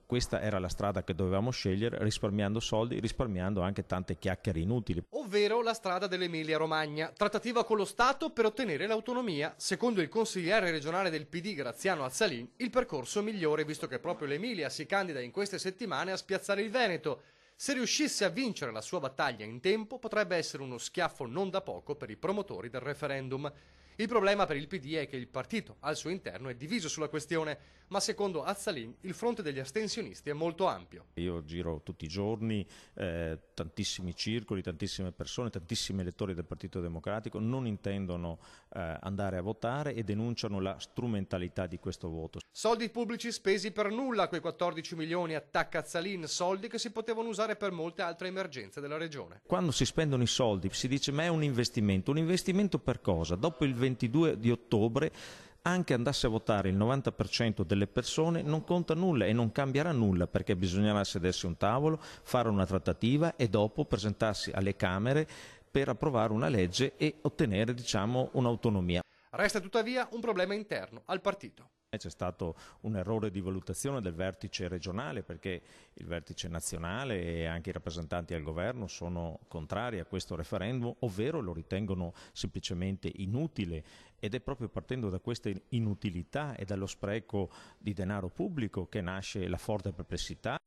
questa era la strada che dovevamo scegliere, risparmiando soldi, risparmiando anche tante chiacchiere inutili. Ovvero la strada dell'Emilia-Romagna, trattativa con lo Stato per ottenere l'autonomia. Secondo il consigliere regionale del PD Graziano Azzalin, il percorso migliore visto che proprio l'Emilia si candida in queste settimane a spiazzare il Veneto. Se riuscisse a vincere la sua battaglia in tempo, potrebbe essere uno schiaffo non da poco per i promotori del referendum. Il problema per il PD è che il partito al suo interno è diviso sulla questione, ma secondo Azzalin il fronte degli astensionisti è molto ampio. Io giro tutti i giorni, tantissimi circoli, tantissime persone, tantissimi elettori del Partito Democratico non intendono andare a votare e denunciano la strumentalità di questo voto. Soldi pubblici spesi per nulla, quei 14 milioni attacca Azzalin, soldi che si potevano usare per molte altre emergenze della regione. Quando si spendono i soldi si dice ma è un investimento per cosa? Dopo il 22 di ottobre anche andasse a votare il 90% delle persone non conta nulla e non cambierà nulla, perché bisognerà sedersi a un tavolo, fare una trattativa e dopo presentarsi alle Camere per approvare una legge e ottenere, diciamo, un'autonomia. Resta tuttavia un problema interno al partito. C'è stato un errore di valutazione del vertice regionale, perché il vertice nazionale e anche i rappresentanti al governo sono contrari a questo referendum, ovvero lo ritengono semplicemente inutile, ed è proprio partendo da questa inutilità e dallo spreco di denaro pubblico che nasce la forte perplessità.